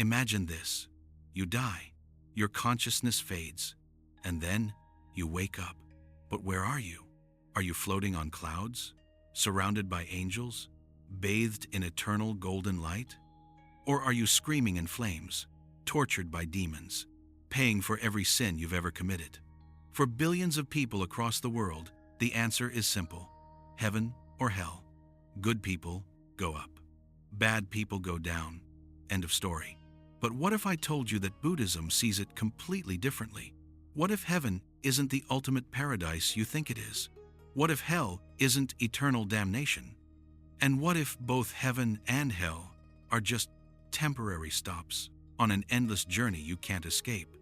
Imagine this. You die, your consciousness fades, and then you wake up. But where are you? Are you floating on clouds, surrounded by angels, bathed in eternal golden light? Or are you screaming in flames, tortured by demons, paying for every sin you've ever committed? For billions of people across the world, the answer is simple: heaven or hell. Good people go up. Bad people go down. End of story. But what if I told you that Buddhism sees it completely differently? What if heaven isn't the ultimate paradise you think it is? What if hell isn't eternal damnation? And what if both heaven and hell are just temporary stops on an endless journey you can't escape?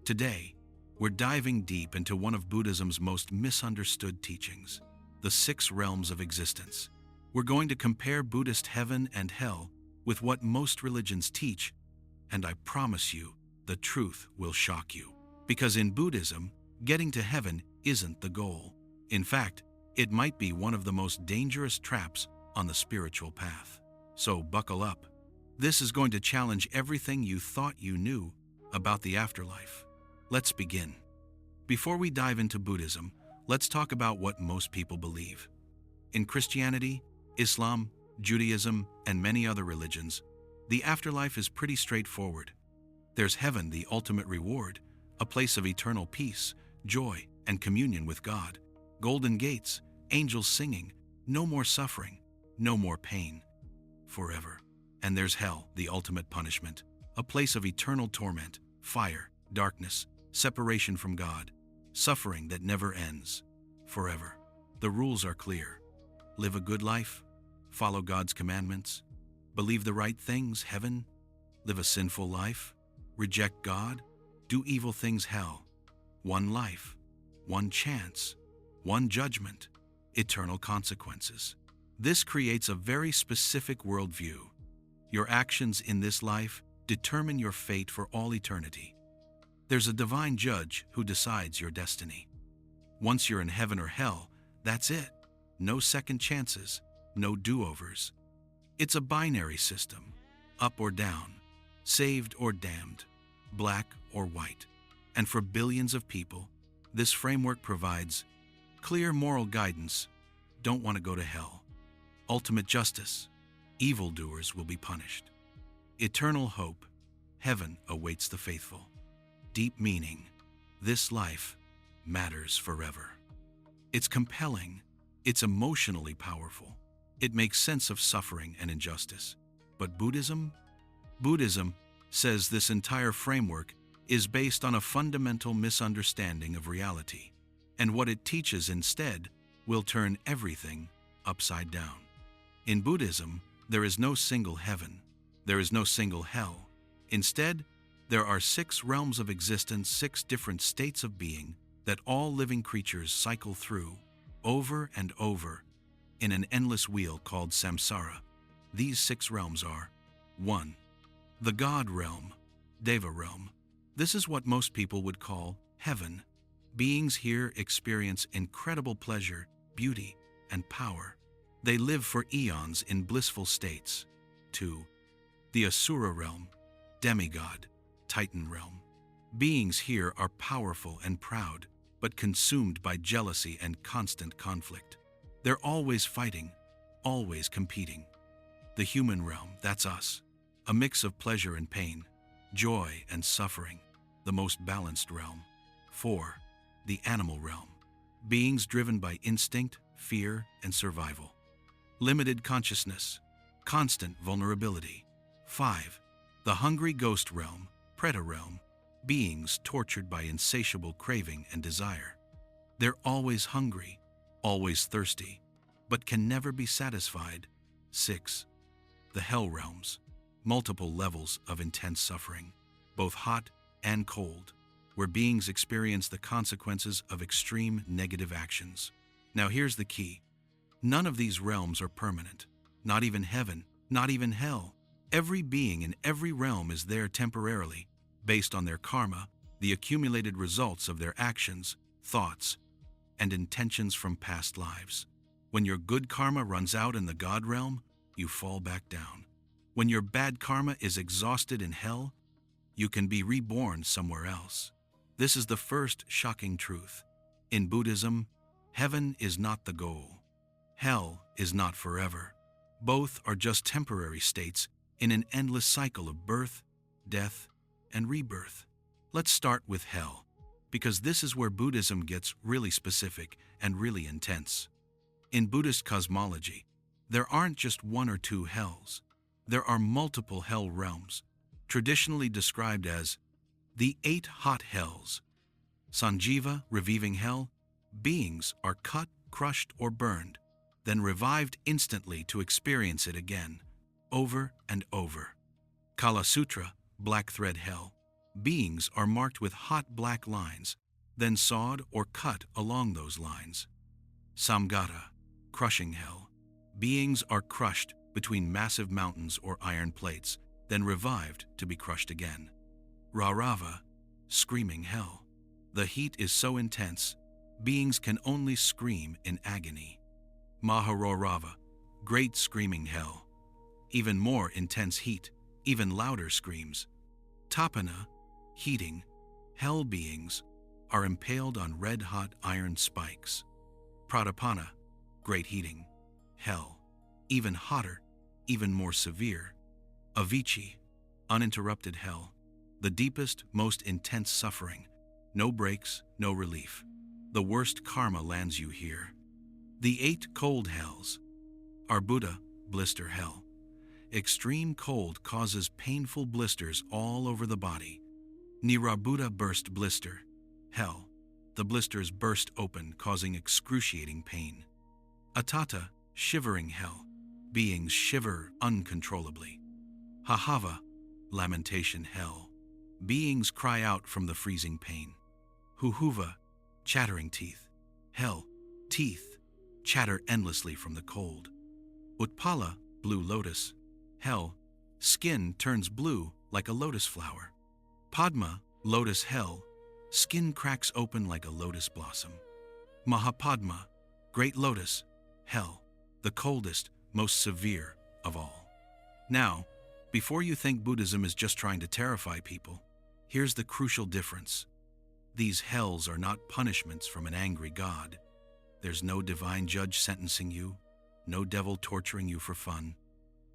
Today, we're diving deep into one of Buddhism's most misunderstood teachings, the 6 realms of existence. We're going to compare Buddhist heaven and hell with what most religions teach, and I promise you, the truth will shock you. Because in Buddhism, getting to heaven isn't the goal. In fact, it might be one of the most dangerous traps on the spiritual path. So buckle up. This is going to challenge everything you thought you knew about the afterlife. Let's begin. Before we dive into Buddhism, let's talk about what most people believe. In Christianity, Islam, Judaism, and many other religions, the afterlife is pretty straightforward. There's heaven, the ultimate reward, a place of eternal peace, joy, and communion with God. Golden gates, angels singing, no more suffering, no more pain, forever. And there's hell, the ultimate punishment, a place of eternal torment, fire, darkness, separation from God, suffering that never ends, forever. The rules are clear. Live a good life, follow God's commandments, believe the right things, heaven. Live a sinful life, reject God, do evil things, hell. One life, one chance, one judgment, eternal consequences. This creates a very specific worldview. Your actions in this life determine your fate for all eternity. There's a divine judge who decides your destiny. Once you're in heaven or hell, that's it. No second chances, no do-overs. It's a binary system, up or down, saved or damned, black or white. And for billions of people, this framework provides clear moral guidance. Don't want to go to hell. Ultimate justice. Evildoers will be punished. Eternal hope. Heaven awaits the faithful. Deep meaning. This life matters forever. It's compelling. It's emotionally powerful. It makes sense of suffering and injustice. But Buddhism says this entire framework is based on a fundamental misunderstanding of reality, and what it teaches instead will turn everything upside down. In Buddhism, there is no single heaven. There is no single hell. Instead, there are 6 realms of existence, 6 different states of being that all living creatures cycle through over and over in an endless wheel called Samsara. These 6 realms are: 1. The God realm, Deva realm. This is what most people would call heaven. Beings here experience incredible pleasure, beauty, and power. They live for eons in blissful states. 2. The Asura realm, demigod, Titan realm. Beings here are powerful and proud, but consumed by jealousy and constant conflict. They're always fighting, always competing. The human realm, that's us. A mix of pleasure and pain, joy and suffering, the most balanced realm. 4. The animal realm. Beings driven by instinct, fear, and survival. Limited consciousness, constant vulnerability. 5. The hungry ghost realm, Preta realm. Beings tortured by insatiable craving and desire. They're always hungry, always thirsty, but can never be satisfied. 6. The hell realms. Multiple levels of intense suffering, both hot and cold, where beings experience the consequences of extreme negative actions. Now here's the key. None of these realms are permanent. Not even heaven, not even hell. Every being in every realm is there temporarily, based on their karma, the accumulated results of their actions, thoughts, and intentions from past lives. When your good karma runs out in the God realm, you fall back down. When your bad karma is exhausted in hell, you can be reborn somewhere else. This is the first shocking truth. In Buddhism, heaven is not the goal. Hell is not forever. Both are just temporary states in an endless cycle of birth, death, and rebirth. Let's start with hell, because this is where Buddhism gets really specific and really intense. In Buddhist cosmology, there aren't just one or two hells. There are multiple hell realms, traditionally described as the 8 hot hells. Sanjiva, reviving hell, beings are cut, crushed, or burned, then revived instantly to experience it again, over and over. Kala Sutra, black thread hell, beings are marked with hot black lines, then sawed or cut along those lines. Samsara, crushing hell, beings are crushed between massive mountains or iron plates, then revived to be crushed again. Raurava, screaming hell, the heat is so intense, beings can only scream in agony. Maharourava, great screaming hell, even more intense heat, even louder screams. Tapana, heating, hell beings are impaled on red-hot iron spikes. Pratapana, great heating, hell, even hotter, even more severe. Avicii, uninterrupted hell, the deepest, most intense suffering, no breaks, no relief. The worst karma lands you here. The 8 cold hells. Arbuda, blister hell. Extreme cold causes painful blisters all over the body. Nirarbuda, burst blister hell. The blisters burst open, causing excruciating pain. Atata, shivering hell. Beings shiver uncontrollably. Hahava, lamentation hell. Beings cry out from the freezing pain. Huhuva, chattering teeth hell. Teeth chatter endlessly from the cold. Utpala, blue lotus hell. Skin turns blue like a lotus flower. Padma, lotus hell. Skin cracks open like a lotus blossom. Mahapadma, great lotus hell, the coldest, most severe of all. Now, before you think Buddhism is just trying to terrify people, here's the crucial difference. These hells are not punishments from an angry God. There's no divine judge sentencing you, no devil torturing you for fun.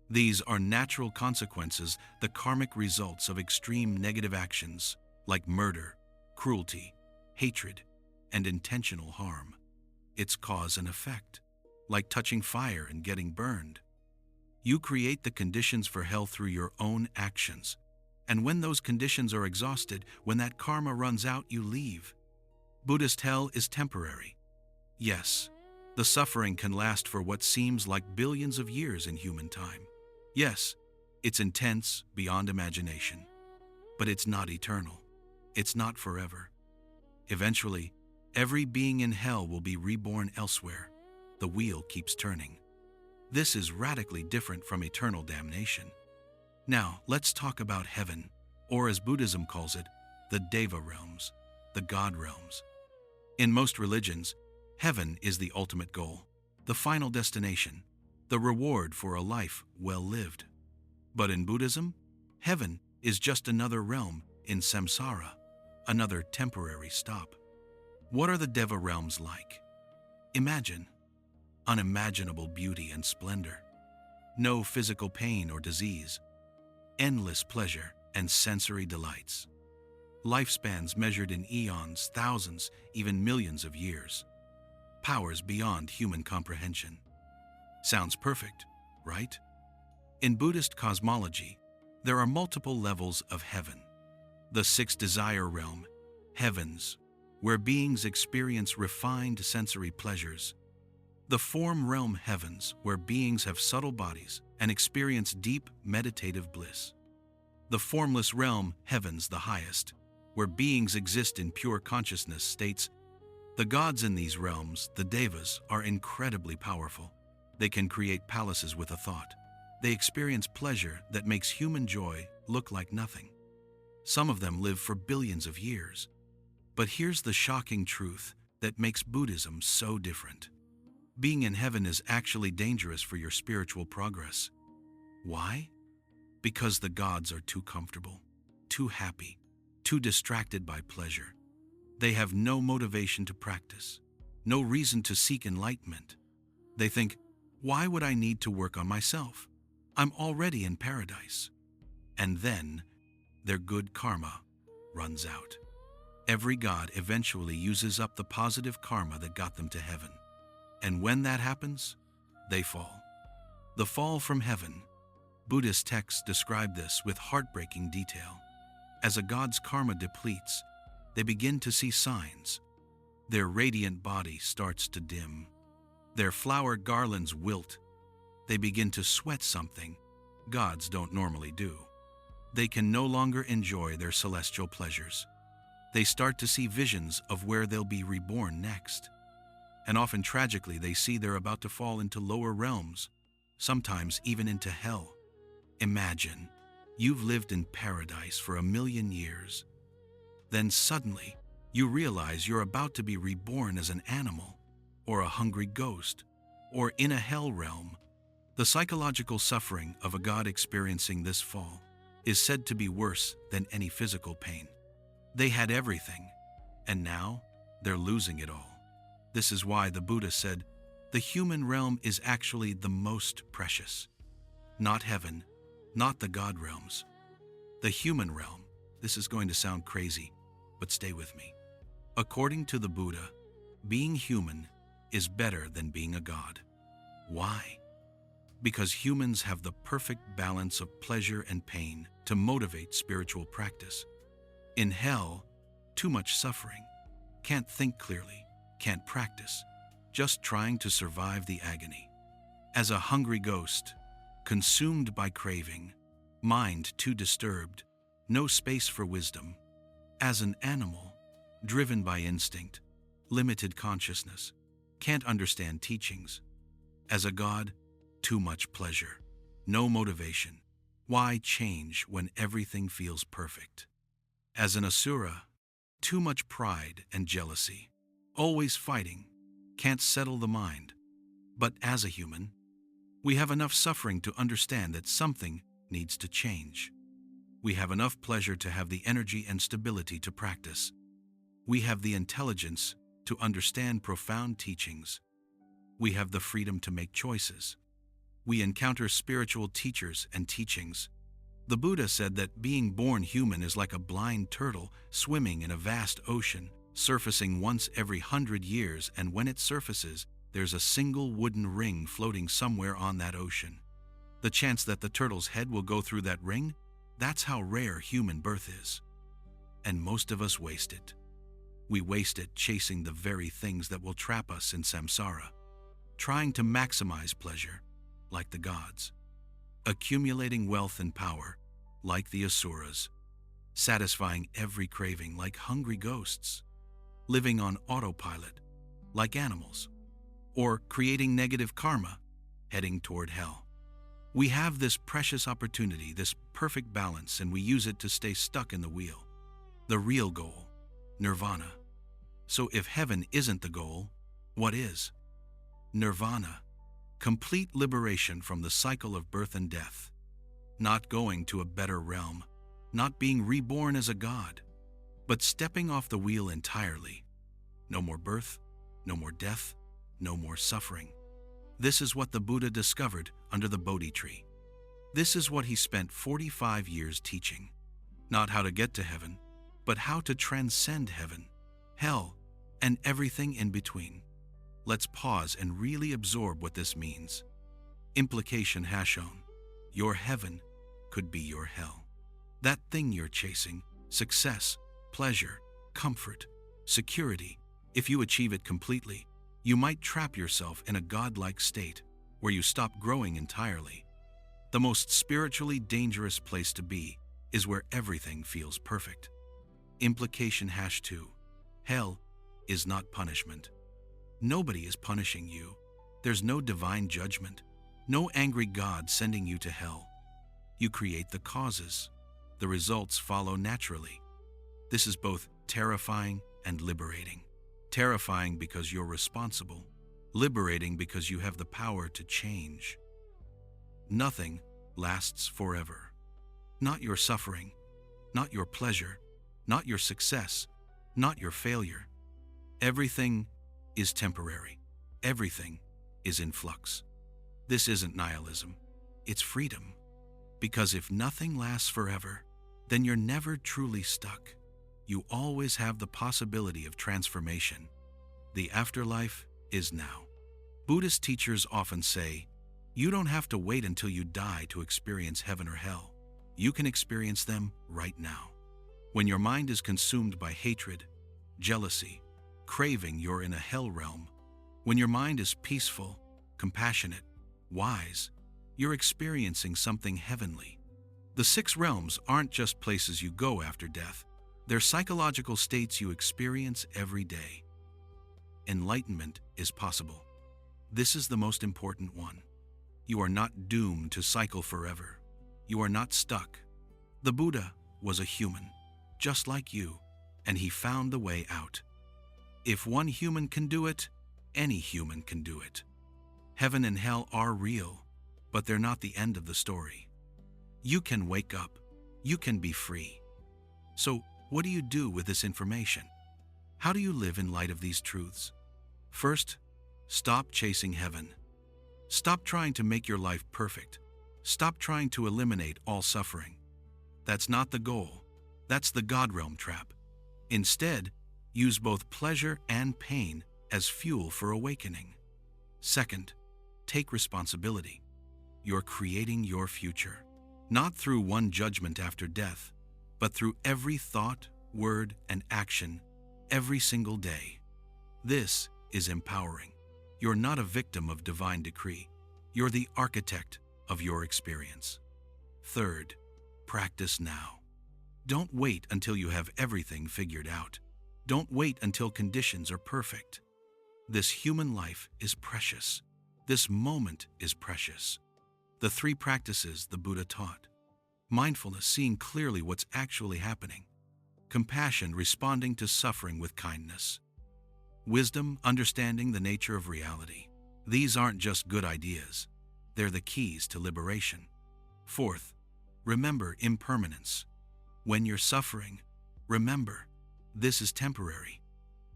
These are natural consequences, the karmic results of extreme negative actions like murder, cruelty, hatred, and intentional harm. It's cause and effect, like touching fire and getting burned. You create the conditions for hell through your own actions. And when those conditions are exhausted, when that karma runs out, you leave. Buddhist hell is temporary. Yes, the suffering can last for what seems like billions of years in human time. Yes, it's intense beyond imagination. But it's not eternal. It's not forever. Eventually, every being in hell will be reborn elsewhere. The wheel keeps turning. This is radically different from eternal damnation. Now, let's talk about heaven, or as Buddhism calls it, the Deva realms, the God realms. In most religions, heaven is the ultimate goal, the final destination, the reward for a life well lived. But in Buddhism, heaven is just another realm in Samsara, another temporary stop. What are the Deva realms like? Imagine unimaginable beauty and splendor, no physical pain or disease, endless pleasure and sensory delights, lifespans measured in eons, thousands, even millions of years, powers beyond human comprehension. Sounds perfect, right? In Buddhist cosmology, there are multiple levels of heaven. The 6 desire realm, heavens, where beings experience refined sensory pleasures. The form realm heavens, where beings have subtle bodies and experience deep meditative bliss. The formless realm heavens, the highest, where beings exist in pure consciousness states. The gods in these realms, the Devas, are incredibly powerful. They can create palaces with a thought. They experience pleasure that makes human joy look like nothing. Some of them live for billions of years. But here's the shocking truth that makes Buddhism so different. Being in heaven is actually dangerous for your spiritual progress. Why? Because the gods are too comfortable, too happy, too distracted by pleasure. They have no motivation to practice, no reason to seek enlightenment. They think, why would I need to work on myself? I'm already in paradise. And then, their good karma runs out. Every god eventually uses up the positive karma that got them to heaven. And when that happens, they fall. The fall from heaven. Buddhist texts describe this with heartbreaking detail. As a god's karma depletes, they begin to see signs. Their radiant body starts to dim. Their flower garlands wilt. They begin to sweat something gods don't normally do. They can no longer enjoy their celestial pleasures. They start to see visions of where they'll be reborn next. And often tragically, they see they're about to fall into lower realms, sometimes even into hell. Imagine, you've lived in paradise for 1,000,000 years. Then suddenly, you realize you're about to be reborn as an animal, or a hungry ghost, or in a hell realm. The psychological suffering of a god experiencing this fall is said to be worse than any physical pain. They had everything, and now they're losing it all. This is why the Buddha said, the human realm is actually the most precious. Not heaven, not the god realms. The human realm. This is going to sound crazy, but stay with me. According to the Buddha, being human is better than being a god. Why? Because humans have the perfect balance of pleasure and pain to motivate spiritual practice. In hell, too much suffering. Can't think clearly, can't practice, just trying to survive the agony. As a hungry ghost, consumed by craving, mind too disturbed, no space for wisdom. As an animal, driven by instinct, limited consciousness, can't understand teachings. As a god, too much pleasure, no motivation. Why change when everything feels perfect? As an asura, too much pride and jealousy, always fighting, can't settle the mind. But as a human, we have enough suffering to understand that something needs to change. We have enough pleasure to have the energy and stability to practice. We have the intelligence to understand profound teachings. We have the freedom to make choices. We encounter spiritual teachers and teachings. The Buddha said that being born human is like a blind turtle swimming in a vast ocean, surfacing once every 100 years, and when it surfaces, there's a single wooden ring floating somewhere on that ocean. The chance that the turtle's head will go through that ring, that's how rare human birth is. And most of us waste it. We waste it chasing the very things that will trap us in samsara, trying to maximize pleasure, like the gods, accumulating wealth and power, like the asuras, satisfying every craving like hungry ghosts, living on autopilot, like animals, or creating negative karma, heading toward hell. We have this precious opportunity, this perfect balance, and we use it to stay stuck in the wheel. The real goal, Nirvana. So if heaven isn't the goal, what is? Nirvana, complete liberation from the cycle of birth and death, not going to a better realm, not being reborn as a god, but stepping off the wheel entirely. No more birth, no more death, no more suffering. This is what the Buddha discovered under the Bodhi tree. This is what he spent 45 years teaching. Not how to get to heaven, but how to transcend heaven, hell, and everything in between. Let's pause and really absorb what this means. Implication has shown. Your heaven could be your hell. That thing you're chasing, success, pleasure, comfort, security, if you achieve it completely, you might trap yourself in a godlike state where you stop growing entirely. The most spiritually dangerous place to be is where everything feels perfect. Implication #2. Hell is not punishment. Nobody is punishing you. There's no divine judgment, no angry God sending you to hell. You create the causes. The results follow naturally. This is both terrifying and liberating. Terrifying because you're responsible, liberating because you have the power to change. Nothing lasts forever. not your suffering, not your pleasure, not your success, not your failure. Everything is temporary. Everything is in flux. This isn't nihilism, it's freedom. Because if nothing lasts forever, then you're never truly stuck. You always have the possibility of transformation. The afterlife is now. Buddhist teachers often say, you don't have to wait until you die to experience heaven or hell. You can experience them right now. When your mind is consumed by hatred, jealousy, craving, you're in a hell realm. When your mind is peaceful, compassionate, wise, you're experiencing something heavenly. The 6 realms aren't just places you go after death. They're psychological states you experience every day. Enlightenment is possible. This is the most important one. You are not doomed to cycle forever. You are not stuck. The Buddha was a human, just like you, and he found the way out. If one human can do it, any human can do it. Heaven and hell are real, but they're not the end of the story. You can wake up. You can be free. So, what do you do with this information? How do you live in light of these truths? First, stop chasing heaven. Stop trying to make your life perfect. Stop trying to eliminate all suffering. That's not the goal. That's the God realm trap. Instead, use both pleasure and pain as fuel for awakening. Second, take responsibility. You're creating your future, not through one judgment after death, but through every thought, word, and action every single day. This is empowering. You're not a victim of divine decree. You're the architect of your experience. Third, practice now. Don't wait until you have everything figured out. Don't wait until conditions are perfect. This human life is precious. This moment is precious. The 3 practices the Buddha taught. Mindfulness, seeing clearly what's actually happening. Compassion, responding to suffering with kindness. Wisdom, understanding the nature of reality. These aren't just good ideas. They're the keys to liberation. Fourth, remember impermanence. When you're suffering, remember, this is temporary.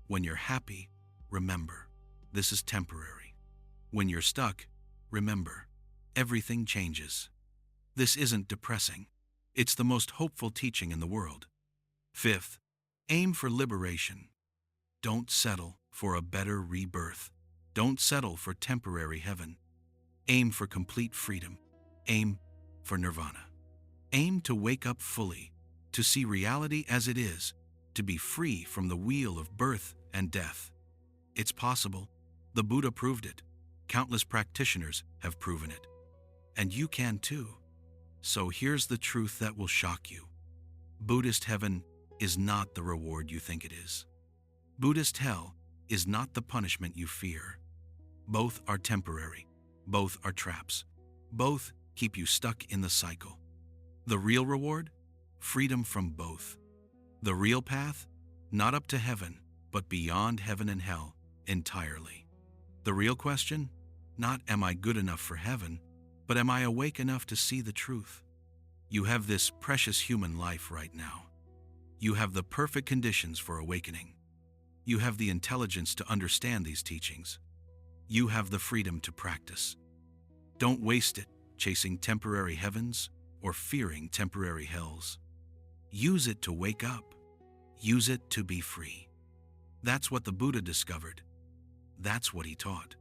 When you're happy, remember, this is temporary. When you're stuck, remember, everything changes. This isn't depressing. It's the most hopeful teaching in the world. Fifth, aim for liberation. Don't settle for a better rebirth. Don't settle for temporary heaven. Aim for complete freedom. Aim for nirvana. Aim to wake up fully, to see reality as it is, to be free from the wheel of birth and death. It's possible. The Buddha proved it. Countless practitioners have proven it. And you can too. So here's the truth that will shock you. Buddhist heaven is not the reward you think it is. Buddhist hell is not the punishment you fear. Both are temporary. Both are traps. Both keep you stuck in the cycle. The real reward? Freedom from both. The real path? Not up to heaven, but beyond heaven and hell entirely. The real question? Not am I good enough for heaven, but am I awake enough to see the truth? You have this precious human life right now. You have the perfect conditions for awakening. You have the intelligence to understand these teachings. You have the freedom to practice. Don't waste it chasing temporary heavens or fearing temporary hells. Use it to wake up. Use it to be free. That's what the Buddha discovered. That's what he taught.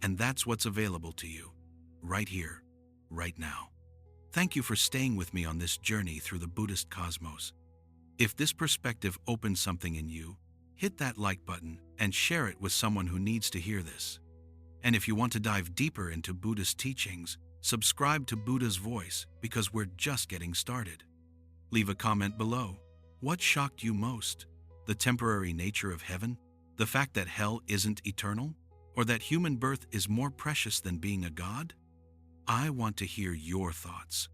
And that's what's available to you, right here, right now. Thank you for staying with me on this journey through the Buddhist cosmos. If this perspective opens something in you, hit that like button and share it with someone who needs to hear this. And if you want to dive deeper into Buddhist teachings, subscribe to Buddha's Voice because we're just getting started. Leave a comment below. What shocked you most? The temporary nature of heaven? The fact that hell isn't eternal? Or that human birth is more precious than being a god? I want to hear your thoughts.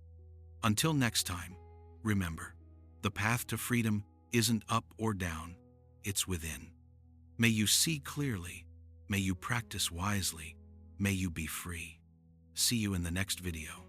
Until next time, remember, the path to freedom isn't up or down, it's within. May you see clearly. May you practice wisely. May you be free. See you in the next video.